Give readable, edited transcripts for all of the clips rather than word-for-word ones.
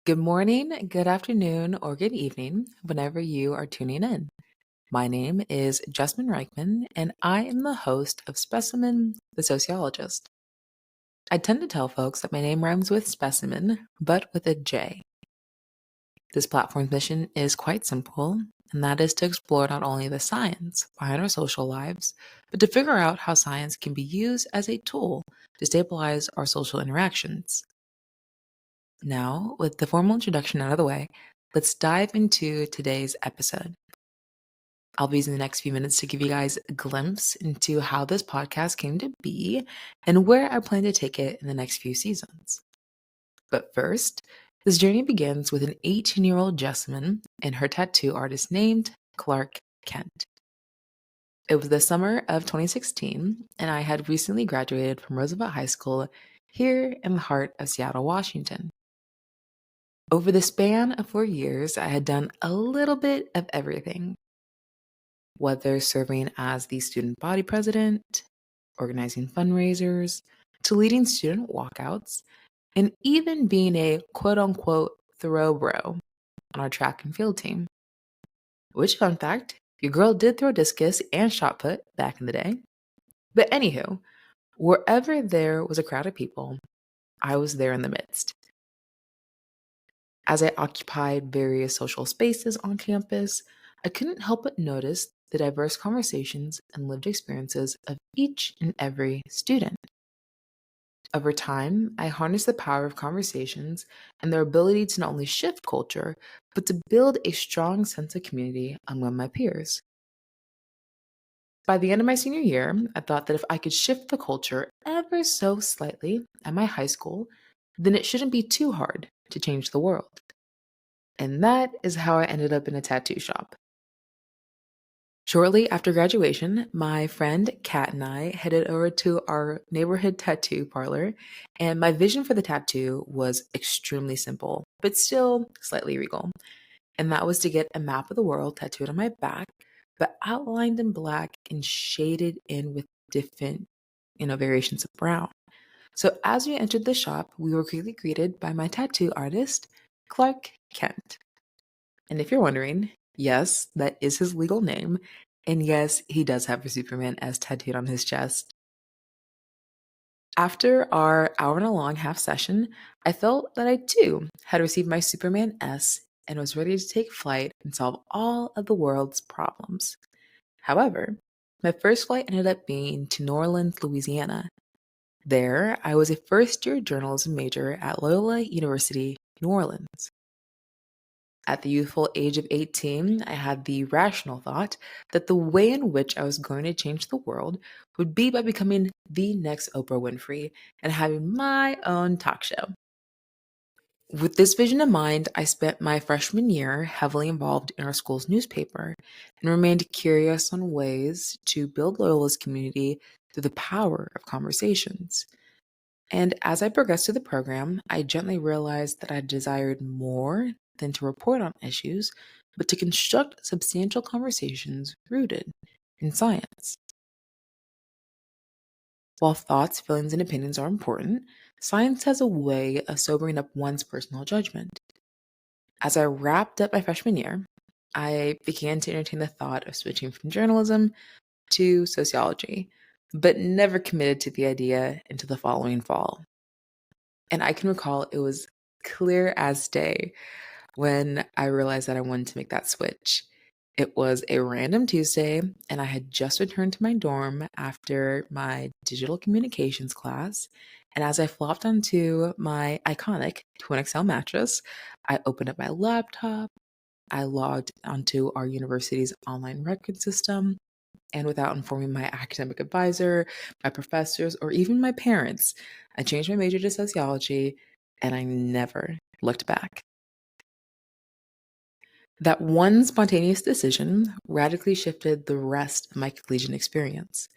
Good morning, good afternoon, or good evening, whenever you are tuning in. My name is Jessamyn Reichmann, and I am the host of Specimen the Sociologist. I tend to tell folks that my name rhymes with specimen, but with a J. This platform's mission is quite simple, and that is to explore not only the science behind our social lives, but to figure out how science can be used as a tool to stabilize our social interactions. Now, with the formal introduction out of the way, let's dive into today's episode. I'll be using the next few minutes to give you guys a glimpse into how this podcast came to be and where I plan to take it in the next few seasons. But first, this journey begins with an 18-year-old Jessamyn and her tattoo artist named Clark Kent. It was the summer of 2016, and I had recently graduated from Roosevelt High School here in the heart of Seattle, Washington. Over the span of 4 years, I had done a little bit of everything, whether serving as the student body president, organizing fundraisers, to leading student walkouts, and even being a quote unquote throw bro on our track and field team. Which, fun fact, your girl did throw discus and shot put back in the day. But anywho, wherever there was a crowd of people, I was there in the midst. As I occupied various social spaces on campus, I couldn't help but notice the diverse conversations and lived experiences of each and every student. Over time, I harnessed the power of conversations and their ability to not only shift culture, but to build a strong sense of community among my peers. By the end of my senior year, I thought that if I could shift the culture ever so slightly at my high school, then it shouldn't be too hard to change the world. And that is how I ended up in a tattoo shop. Shortly after graduation, my friend Kat and I headed over to our neighborhood tattoo parlor, and my vision for the tattoo was extremely simple, but still slightly regal. And that was to get a map of the world tattooed on my back, but outlined in black and shaded in with different, variations of brown. So as we entered the shop, we were quickly greeted by my tattoo artist, Clark Kent. And if you're wondering, yes, that is his legal name. And yes, he does have a Superman S tattooed on his chest. After our hour-and-a-long half session, I felt that I too had received my Superman S and was ready to take flight and solve all of the world's problems. However, my first flight ended up being to New Orleans, Louisiana. There, I was a first-year journalism major at Loyola University, New Orleans. At the youthful age of 18, I had the rational thought that the way in which I was going to change the world would be by becoming the next Oprah Winfrey and having my own talk show. With this vision in mind, I spent my freshman year heavily involved in our school's newspaper and remained curious on ways to build Loyola's community through the power of conversations. And as I progressed through the program, I gently realized that I desired more than to report on issues, but to construct substantial conversations rooted in science. While thoughts, feelings, and opinions are important, science has a way of sobering up one's personal judgment. As I wrapped up my freshman year, I began to entertain the thought of switching from journalism to sociology, but never committed to the idea until the following fall. And I can recall it was clear as day when I realized that I wanted to make that switch. It was a random Tuesday, and I had just returned to my dorm after my digital communications class. And as I flopped onto my iconic Twin XL mattress, I opened up my laptop, I logged onto our university's online record system, and without informing my academic advisor, my professors, or even my parents, I changed my major to sociology, and I never looked back. That one spontaneous decision radically shifted the rest of my collegiate experience.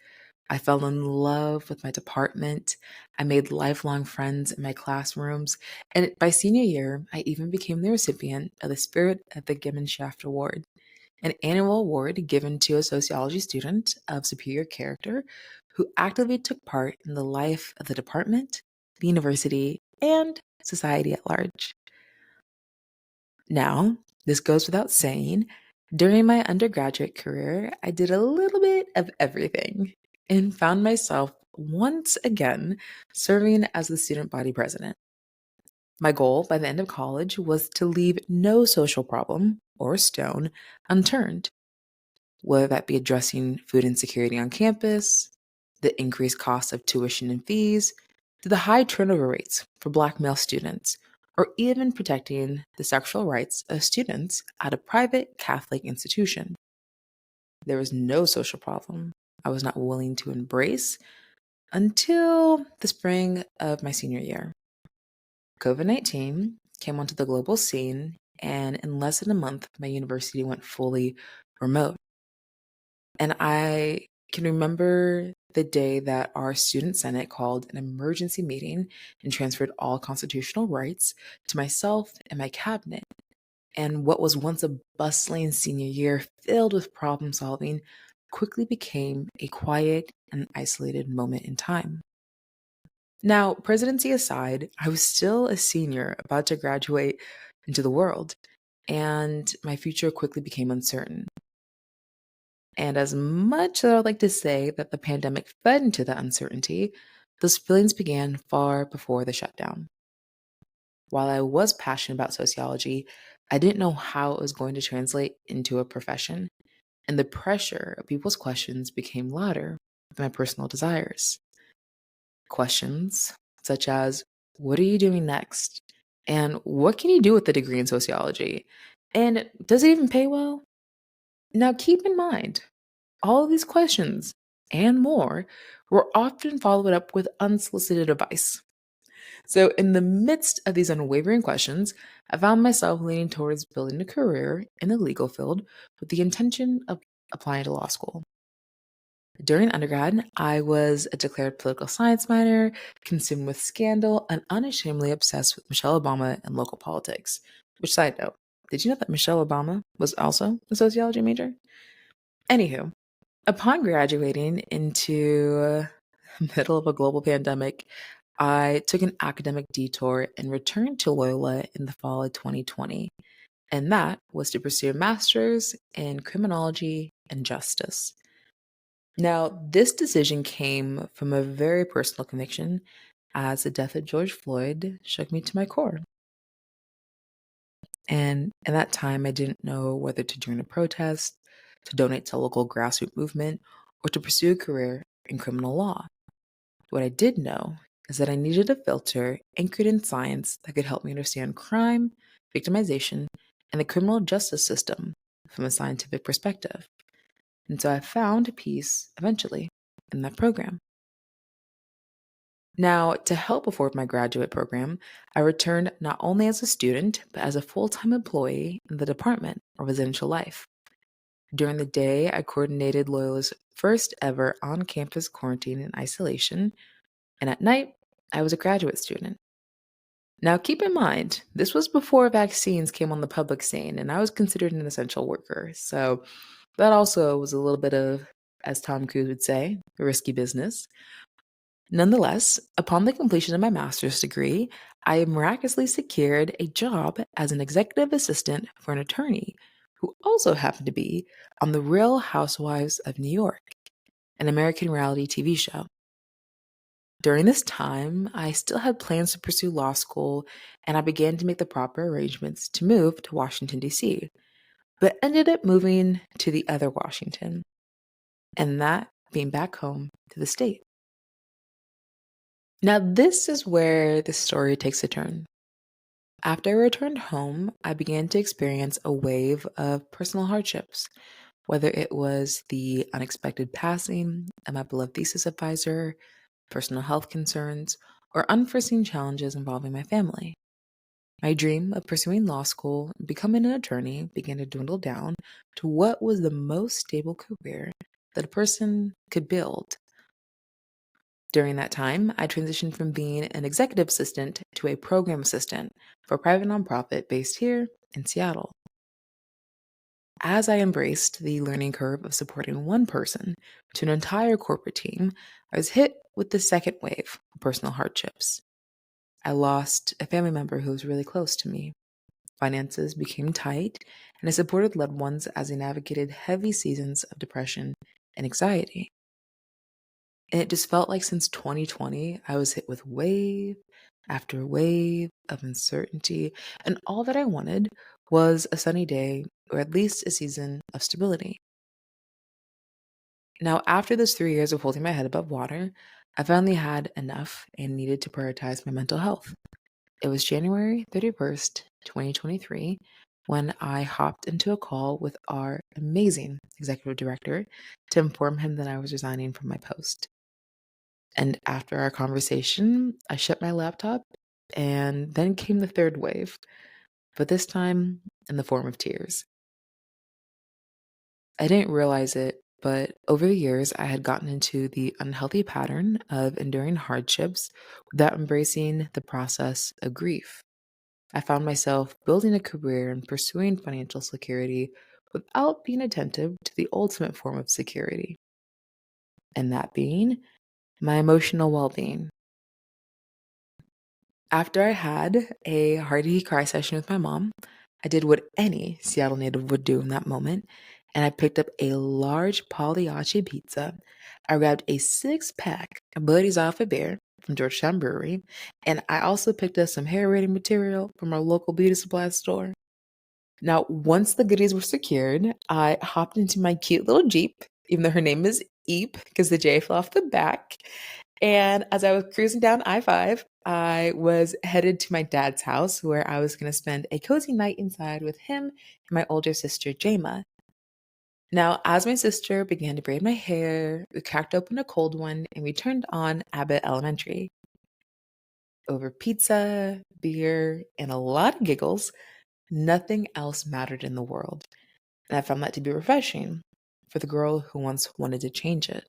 I fell in love with my department. I made lifelong friends in my classrooms. And by senior year, I even became the recipient of the Spirit of the Gemeinschaft Award, an annual award given to a sociology student of superior character who actively took part in the life of the department, the university, and society at large. Now, this goes without saying, during my undergraduate career, I did a little bit of everything and found myself once again serving as the student body president. My goal by the end of college was to leave no social problem or stone unturned, whether that be addressing food insecurity on campus, the increased cost of tuition and fees, to the high turnover rates for Black male students, or even protecting the sexual rights of students at a private Catholic institution. There was no social problem I was not willing to embrace until the spring of my senior year. COVID-19 came onto the global scene, and in less than a month, my university went fully remote. And I can remember the day that our student senate called an emergency meeting and transferred all constitutional rights to myself and my cabinet. And what was once a bustling senior year filled with problem solving quickly became a quiet and isolated moment in time. Now, presidency aside, I was still a senior about to graduate into the world, and my future quickly became uncertain. And as much as I would like to say that the pandemic fed into that uncertainty, those feelings began far before the shutdown. While I was passionate about sociology, I didn't know how it was going to translate into a profession, and the pressure of people's questions became louder than my personal desires. Questions such as, what are you doing next? And what can you do with a degree in sociology? And does it even pay well? Now, keep in mind, all of these questions and more were often followed up with unsolicited advice. So, in the midst of these unwavering questions, I found myself leaning towards building a career in the legal field with the intention of applying to law school. During undergrad, I was a declared political science minor, consumed with scandal, and unashamedly obsessed with Michelle Obama and local politics. Which, side note, did you know that Michelle Obama was also a sociology major? Anywho, upon graduating into the middle of a global pandemic, I took an academic detour and returned to Loyola in the fall of 2020. And that was to pursue a master's in criminology and justice. Now, this decision came from a very personal conviction, as the death of George Floyd shook me to my core. And in that time, I didn't know whether to join a protest, to donate to a local grassroots movement, or to pursue a career in criminal law. What I did know is that I needed a filter anchored in science that could help me understand crime, victimization, and the criminal justice system from a scientific perspective. And so I found peace eventually in that program. Now, to help afford my graduate program, I returned not only as a student, but as a full time employee in the Department of Residential Life. During the day, I coordinated Loyola's first ever on campus quarantine and isolation, and at night, I was a graduate student. Now, keep in mind, this was before vaccines came on the public scene, and I was considered an essential worker. So that also was a little bit of, as Tom Cruise would say, risky business. Nonetheless, upon the completion of my master's degree, I miraculously secured a job as an executive assistant for an attorney who also happened to be on The Real Housewives of New York, an American reality TV show. During this time, I still had plans to pursue law school, and I began to make the proper arrangements to move to Washington, D.C., but ended up moving to the other Washington, and that being back home to the state. Now, this is where the story takes a turn. After I returned home, I began to experience a wave of personal hardships, whether it was the unexpected passing of my beloved thesis advisor, personal health concerns, or unforeseen challenges involving my family. My dream of pursuing law school and becoming an attorney began to dwindle down to what was the most stable career that a person could build. During that time, I transitioned from being an executive assistant to a program assistant for a private nonprofit based here in Seattle. As I embraced the learning curve of supporting one person to an entire corporate team, I was hit with the second wave of personal hardships. I lost a family member who was really close to me. Finances became tight, and I supported loved ones as they navigated heavy seasons of depression and anxiety. And it just felt like since 2020, I was hit with wave after wave of uncertainty, and all that I wanted was a sunny day or at least a season of stability. Now, after those 3 years of holding my head above water, I finally had enough and needed to prioritize my mental health. It was January 31st, 2023, when I hopped into a call with our amazing executive director to inform him that I was resigning from my post. And after our conversation, I shut my laptop, and then came the third wave, but this time in the form of tears. I didn't realize it, but over the years, I had gotten into the unhealthy pattern of enduring hardships without embracing the process of grief. I found myself building a career and pursuing financial security without being attentive to the ultimate form of security, and that being my emotional well being. After I had a hearty cry session with my mom, I did what any Seattle native would do in that moment, and I picked up a large Pagliacci pizza. I grabbed a six-pack of Buddy's Alpha Beer from Georgetown Brewery, and I also picked up some hair braiding material from our local beauty supply store. Now, once the goodies were secured, I hopped into my cute little Jeep, even though her name is Eep because the J fell off the back. And as I was cruising down I-5, I was headed to my dad's house where I was going to spend a cozy night inside with him and my older sister, Jama. Now, as my sister began to braid my hair, we cracked open a cold one and we turned on Abbott Elementary. Over pizza, beer, and a lot of giggles, nothing else mattered in the world. And I found that to be refreshing for the girl who once wanted to change it.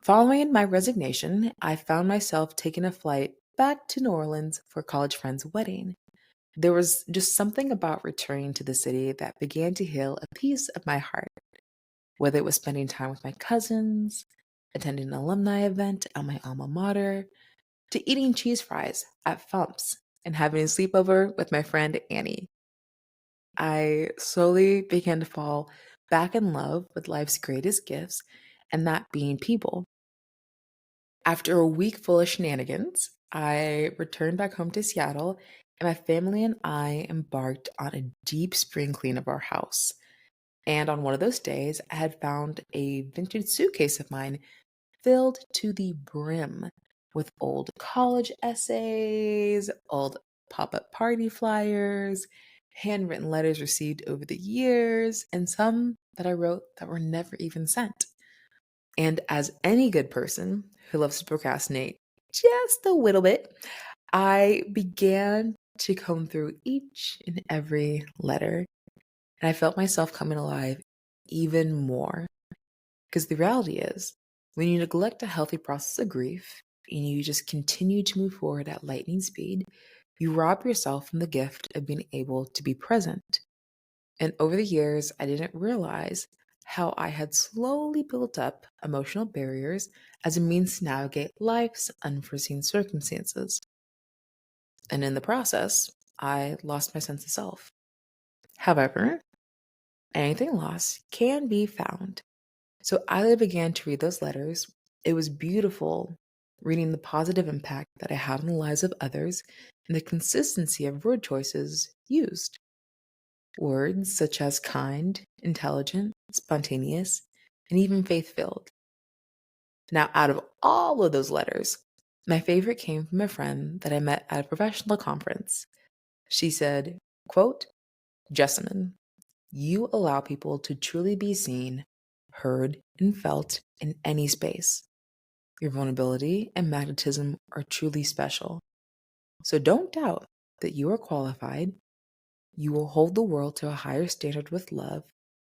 Following my resignation, I found myself taking a flight back to New Orleans for a college friend's wedding. There was just something about returning to the city that began to heal a piece of my heart, whether it was spending time with my cousins, attending an alumni event at my alma mater, to eating cheese fries at Fumps and having a sleepover with my friend Annie. I slowly began to fall back in love with life's greatest gifts, and that being people. After a week full of shenanigans, I returned back home to Seattle, and my family and I embarked on a deep spring clean of our house. And on one of those days, I had found a vintage suitcase of mine filled to the brim with old college essays, old pop up party flyers, handwritten letters received over the years, and some that I wrote that were never even sent. And as any good person who loves to procrastinate just a little bit, I began to comb through each and every letter, and I felt myself coming alive even more. Because the reality is, when you neglect a healthy process of grief and you just continue to move forward at lightning speed, you rob yourself from the gift of being able to be present. And over the years, I didn't realize how I had slowly built up emotional barriers as a means to navigate life's unforeseen circumstances. And in the process, I lost my sense of self. However, anything lost can be found. So as I began to read those letters, it was beautiful reading the positive impact that I had on the lives of others and the consistency of word choices used. Words such as kind, intelligent, spontaneous, and even faith filled. Now, out of all of those letters, my favorite came from a friend that I met at a professional conference. She said, quote, Jessamyn, you allow people to truly be seen, heard, and felt in any space. Your vulnerability and magnetism are truly special. So don't doubt that you are qualified. You will hold the world to a higher standard with love.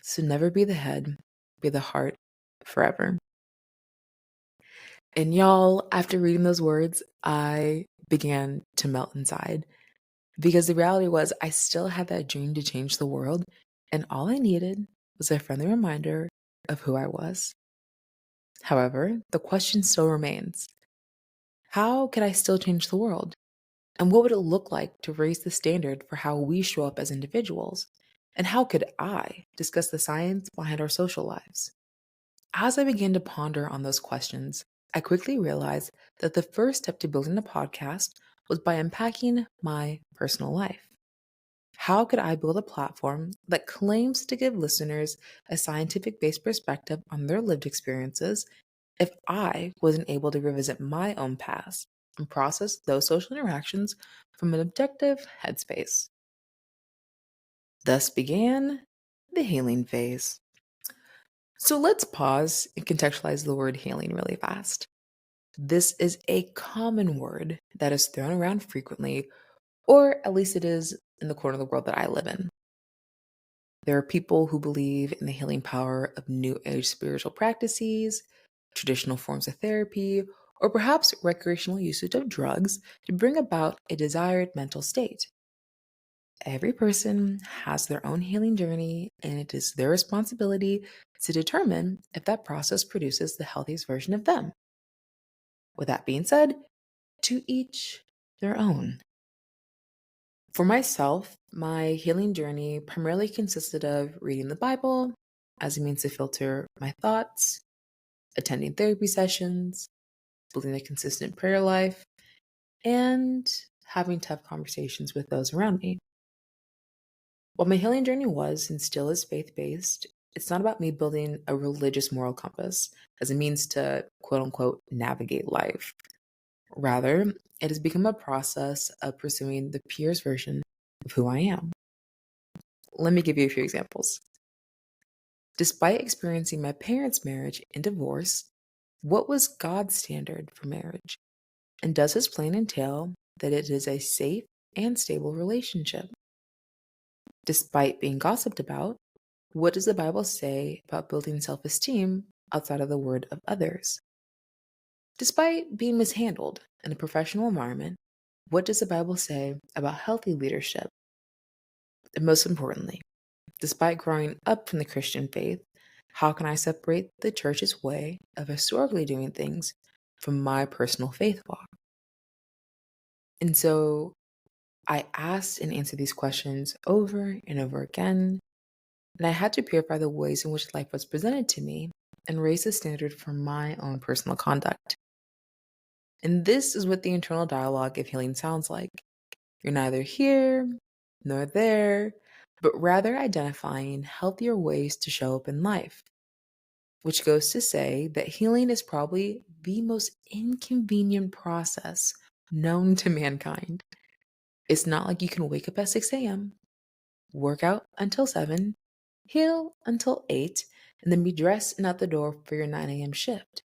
So never be the head, be the heart forever. And y'all, after reading those words, I began to melt inside because the reality was I still had that dream to change the world. And all I needed was a friendly reminder of who I was. However, the question still remains, how could I still change the world? And what would it look like to raise the standard for how we show up as individuals? And how could I discuss the science behind our social lives? As I began to ponder on those questions, I quickly realized that the first step to building a podcast was by unpacking my personal life. How could I build a platform that claims to give listeners a scientific based perspective on their lived experiences if I wasn't able to revisit my own past and process those social interactions from an objective headspace? Thus began the healing phase. So let's pause and contextualize the word healing really fast. This is a common word that is thrown around frequently, or at least it is in the corner of the world that I live in. There are people who believe in the healing power of New Age spiritual practices, traditional forms of therapy, or perhaps recreational usage of drugs to bring about a desired mental state. Every person has their own healing journey, and it is their responsibility to determine if that process produces the healthiest version of them. With that being said, to each their own. For myself, my healing journey primarily consisted of reading the Bible as a means to filter my thoughts, attending therapy sessions, building a consistent prayer life, and having tough conversations with those around me. While my healing journey was and still is faith based, it's not about me building a religious moral compass as a means to quote unquote navigate life. Rather, it has become a process of pursuing the purest version of who I am. Let me give you a few examples. Despite experiencing my parents' marriage and divorce, what was God's standard for marriage? And does his plan entail that it is a safe and stable relationship? Despite being gossiped about, what does the Bible say about building self esteem outside of the word of others? Despite being mishandled in a professional environment, what does the Bible say about healthy leadership? And most importantly, despite growing up from the Christian faith, how can I separate the church's way of historically doing things from my personal faith walk? And so I asked and answered these questions over and over again, and I had to purify the ways in which life was presented to me and raise the standard for my own personal conduct. And this is what the internal dialogue of healing sounds like. You're neither here nor there, but rather identifying healthier ways to show up in life, which goes to say that healing is probably the most inconvenient process known to mankind. It's not like you can wake up at 6 a.m., work out until 7, heal until 8, and then be dressed and out the door for your 9 a.m. shift.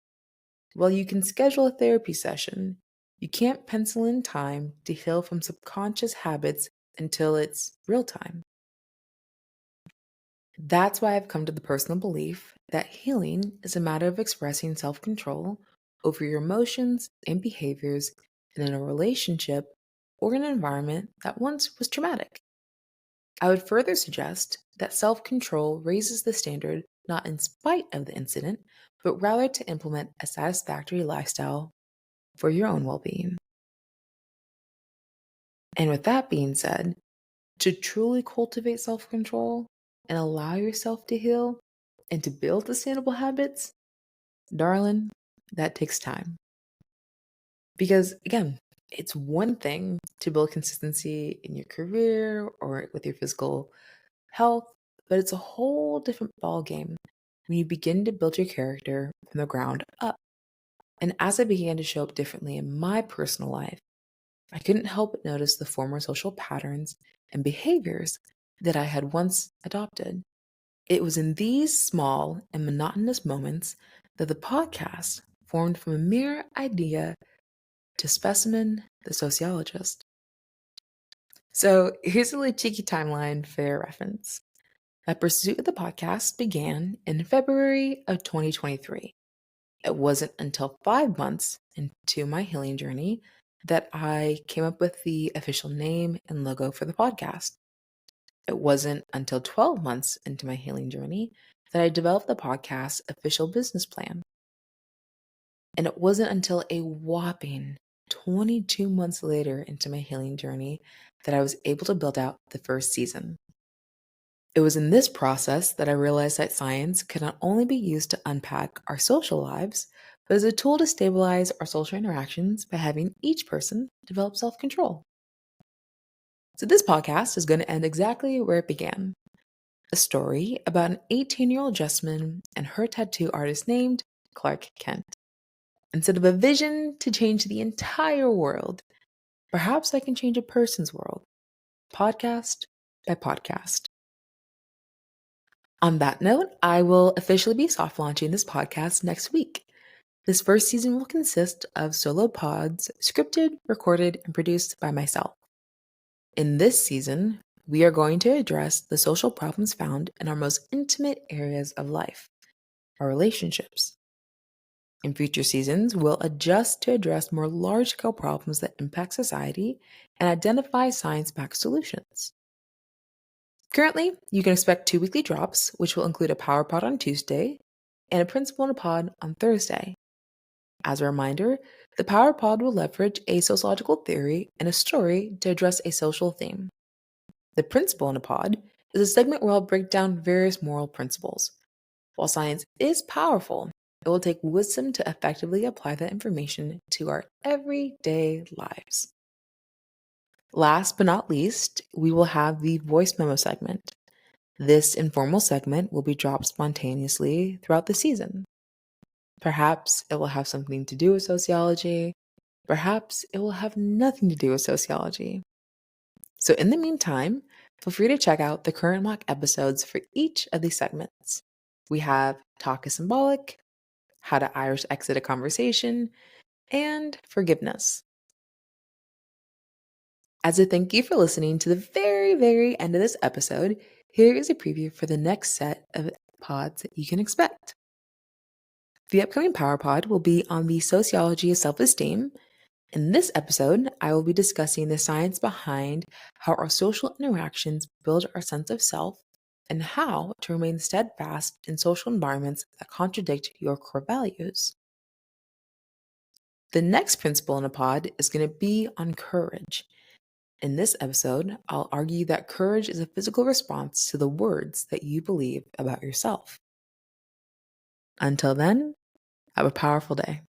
While you can schedule a therapy session, you can't pencil in time to heal from subconscious habits until it's real time. That's why I've come to the personal belief that healing is a matter of expressing self control over your emotions and behaviors in a relationship or an environment that once was traumatic. I would further suggest that self control raises the standard not in spite of the incident, but rather to implement a satisfactory lifestyle for your own well being. And with that being said, to truly cultivate self control and allow yourself to heal and to build sustainable habits, darling, that takes time. Because again, it's one thing to build consistency in your career or with your physical health, but it's a whole different ballgame when you begin to build your character from the ground up. And as I began to show up differently in my personal life, I couldn't help but notice the former social patterns and behaviors that I had once adopted. It was in these small and monotonous moments that the podcast formed from a mere idea to Specimen the Sociologist. So here's a little cheeky timeline for your reference. My pursuit of the podcast began in February of 2023. It wasn't until 5 months into my healing journey that I came up with the official name and logo for the podcast. It wasn't until 12 months into my healing journey that I developed the podcast's official business plan. And it wasn't until a whopping 22 months later into my healing journey that I was able to build out the first season. It was in this process that I realized that science could not only be used to unpack our social lives, but as a tool to stabilize our social interactions by having each person develop self control. So, this podcast is going to end exactly where it began, a story about an 18-year-old Jessamyn and her tattoo artist named Clark Kent. Instead of a vision to change the entire world, perhaps I can change a person's world, podcast by podcast. On that note, I will officially be soft launching this podcast next week. This first season will consist of solo pods, scripted, recorded, and produced by myself. In this season, we are going to address the social problems found in our most intimate areas of life, our relationships. In future seasons, we'll adjust to address more large-scale problems that impact society and identify science-backed solutions. Currently, you can expect 2 weekly drops, which will include a power pod on Tuesday and a principle in a pod on Thursday. As a reminder, the power pod will leverage a sociological theory and a story to address a social theme. The principle in a pod is a segment where I'll break down various moral principles. While science is powerful, it will take wisdom to effectively apply that information to our everyday lives. Last but not least, we will have the voice memo segment. This informal segment will be dropped spontaneously throughout the season. Perhaps it will have something to do with sociology. Perhaps it will have nothing to do with sociology. So, in the meantime, feel free to check out the current mock episodes for each of these segments. We have Talk is Symbolic, How to Irish Exit a Conversation, and Forgiveness. As a thank you for listening to the very, very end of this episode, here is a preview for the next set of pods that you can expect. The upcoming Power Pod will be on the sociology of self-esteem. In this episode, I will be discussing the science behind how our social interactions build our sense of self and how to remain steadfast in social environments that contradict your core values. The next principle in a pod is going to be on courage. In this episode, I'll argue that courage is a physical response to the words that you believe about yourself. Until then, have a powerful day.